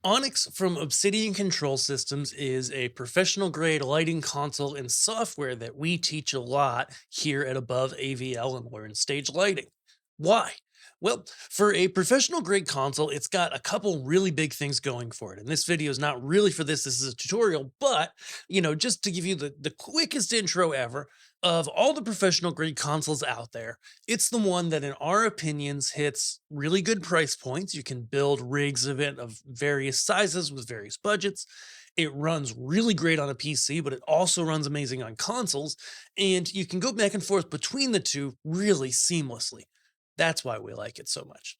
Onyx from Obsidian Control Systems is a professional grade lighting console and software that we teach a lot here at Above AVL and Learn Stage Lighting. Why? Well, for a professional grade console, it's got a couple really big things going for it. And this video is not really for this is a tutorial, but just to give you the quickest intro ever of all the professional grade consoles out there, it's the one that, in our opinions, hits really good price points. You can build rigs of it of various sizes with various budgets. It runs really great on a PC, but it also runs amazing on consoles. And you can go back and forth between the two really seamlessly. That's why we like it so much.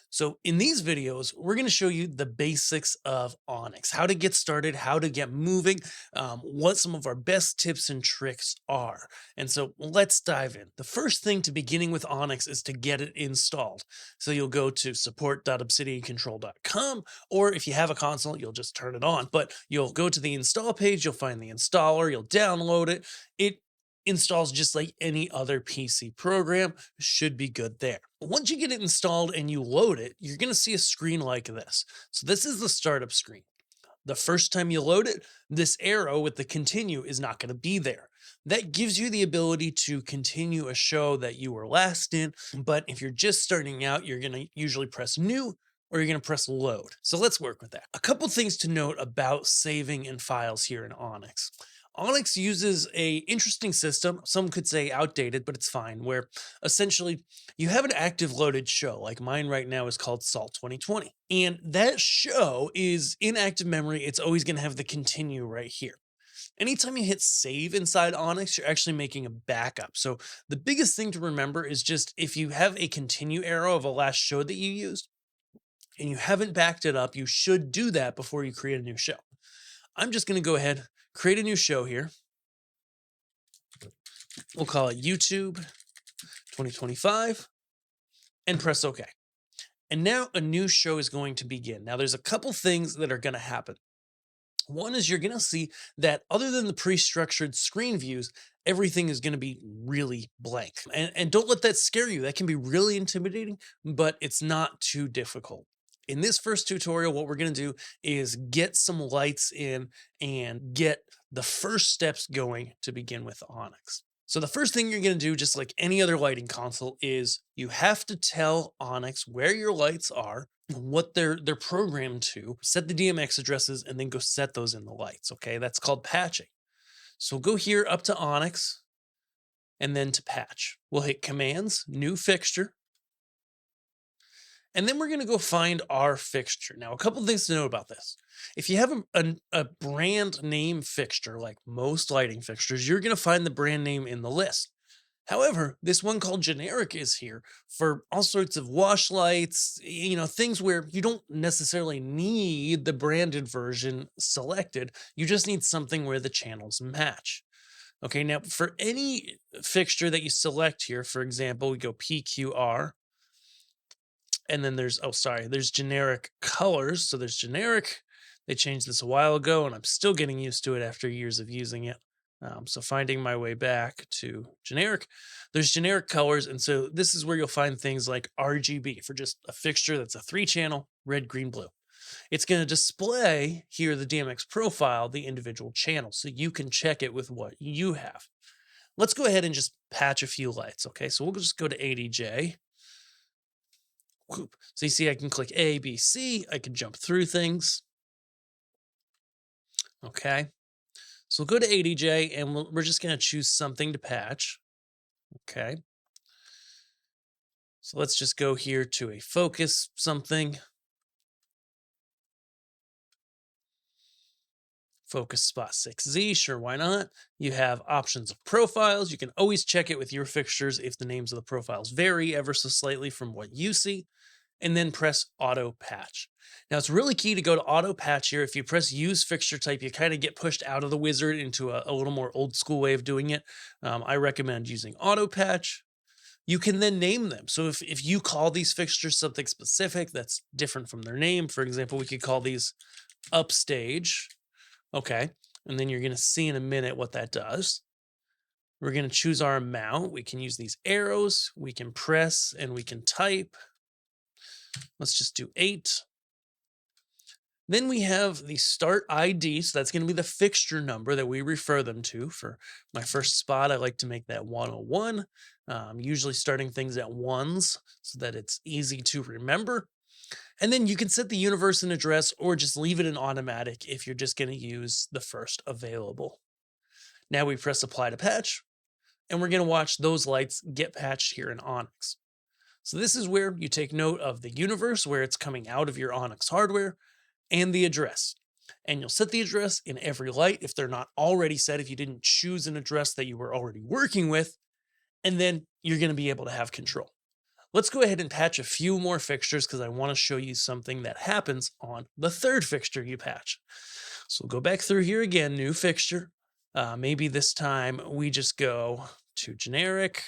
So in these videos, we're going to show you the basics of Onyx, how to get started, how to get moving, what some of our best tips and tricks are. And so let's dive in. The first thing to beginning with Onyx is to get it installed. So you'll go to support.obsidiancontrol.com, or if you have a console, you'll just turn it on. But you'll go to the install page, you'll find the installer, you'll download it. It installs just like any other PC program, should be good there. Once you get it installed and you load it, you're going to see a screen like this. So this is the startup screen. The first time you load it, this arrow with the continue is not going to be there. That gives you the ability to continue a show that you were last in. But if you're just starting out, you're going to usually press new or you're going to press load. So let's work with that. A couple things to note about saving in files here in Onyx. Onyx uses a interesting system, some could say outdated, but it's fine, where essentially you have an active loaded show, like mine right now is called Salt 2020. And that show is in active memory, it's always going to have the continue right here. Anytime you hit save inside Onyx, you're actually making a backup. So the biggest thing to remember is just if you have a continue arrow of a last show that you used and you haven't backed it up, you should do that before you create a new show. I'm just going to go ahead, create a new show here. We'll call it YouTube 2025 and press OK. And now a new show is going to begin. Now there's a couple things that are going to happen. One is you're going to see that other than the pre-structured screen views, everything is going to be really blank. And don't let that scare you. That can be really intimidating, but it's not too difficult. In this first tutorial, what we're going to do is get some lights in and get the first steps going to begin with Onyx. So the first thing you're going to do, just like any other lighting console, is you have to tell Onyx where your lights are, what they're programmed to, set the DMX addresses, and then go set those in the lights. Okay, that's called patching. So go here up to Onyx and then to patch. We'll hit commands, new fixture. And then we're going to go find our fixture. Now, a couple things to know about this. If you have a brand name fixture, like most lighting fixtures, you're going to find the brand name in the list. However, this one called generic is here for all sorts of wash lights, things where you don't necessarily need the branded version selected. You just need something where the channels match. Okay, now for any fixture that you select here, for example, we go PQR. And then there's generic colors. So there's generic. They changed this a while ago, and I'm still getting used to it after years of using it. So finding my way back to generic, there's generic colors. And so this is where you'll find things like RGB for just a fixture that's a 3-channel, red, green, blue. It's going to display here the DMX profile, the individual channels, so you can check it with what you have. Let's go ahead and just patch a few lights. Okay, so we'll just go to ADJ. So you see, I can click A, B, C. I can jump through things. Okay. So we'll go to ADJ and we're just going to choose something to patch. Okay. So let's just go here to a focus something. Focus spot 6Z, sure, why not? You have options of profiles. You can always check it with your fixtures if the names of the profiles vary ever so slightly from what you see. And then press auto patch. Now it's really key to go to auto patch here. If you press use fixture type, you kind of get pushed out of the wizard into a little more old school way of doing it. I recommend using auto patch. You can then name them. So if you call these fixtures something specific that's different from their name, for example, we could call these upstage. Okay. And then you're going to see in a minute what that does. We're going to choose our amount. We can use these arrows. We can press and we can type. Let's just do 8. Then we have the start ID. So that's going to be the fixture number that we refer them to. For my first spot, I like to make that 101. Usually starting things at ones so that it's easy to remember. And then you can set the universe and address or just leave it in automatic if you're just going to use the first available. Now we press apply to patch, and we're going to watch those lights get patched here in Onyx. So this is where you take note of the universe, where it's coming out of your Onyx hardware, and the address. And you'll set the address in every light if they're not already set, if you didn't choose an address that you were already working with, and then you're going to be able to have control. Let's go ahead and patch a few more fixtures because I want to show you something that happens on the third fixture you patch. So we'll go back through here again, new fixture. Maybe this time we just go to generic.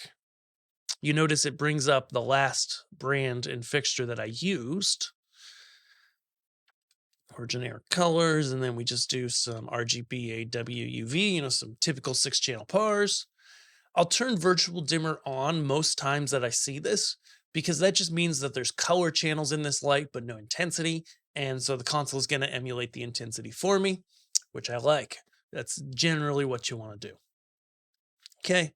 You notice it brings up the last brand and fixture that I used. Or generic colors, and then we just do some RGB, AWUV, some typical 6-channel pars. I'll turn virtual dimmer on most times that I see this, because that just means that there's color channels in this light, but no intensity. And so the console is going to emulate the intensity for me, which I like. That's generally what you want to do. Okay,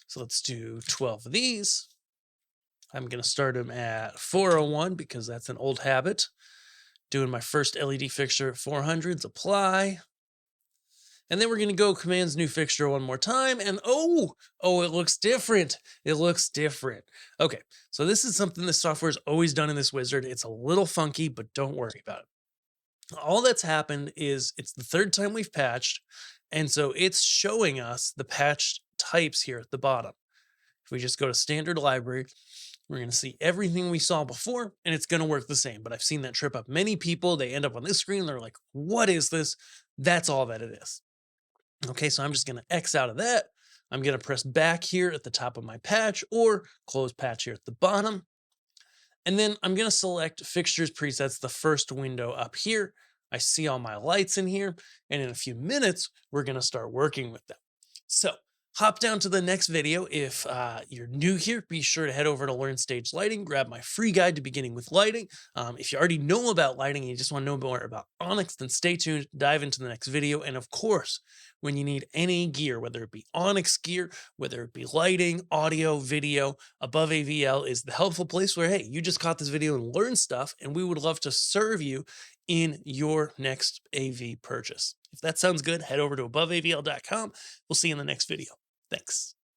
so let's do 12 of these. I'm going to start them at 401 because that's an old habit. Doing my first LED fixture at 400s, apply. And then we're going to go commands new fixture one more time. And oh, it looks different. It looks different. Okay, so this is something the software has always done in this wizard. It's a little funky, but don't worry about it. All that's happened is it's the third time we've patched. And so it's showing us the patched types here at the bottom. If we just go to standard library, we're going to see everything we saw before, and it's going to work the same. But I've seen that trip up many people. They end up on this screen. They're like, what is this? That's all that it is. Okay, so I'm just going to X out of that. I'm going to press back here at the top of my patch or close patch here at the bottom. And then I'm going to select fixtures presets, the first window up here. I see all my lights in here, and in a few minutes, we're going to start working with them. So hop down to the next video. If you're new here, be sure to head over to Learn Stage Lighting, grab my free guide to beginning with lighting. If you already know about lighting and you just want to know more about Onyx, then stay tuned, dive into the next video. And of course, when you need any gear, whether it be Onyx gear, whether it be lighting, audio, video, Above AVL is the helpful place where, hey, you just caught this video and learned stuff, and we would love to serve you in your next AV purchase. If that sounds good, head over to aboveavl.com. We'll see you in the next video. Thanks.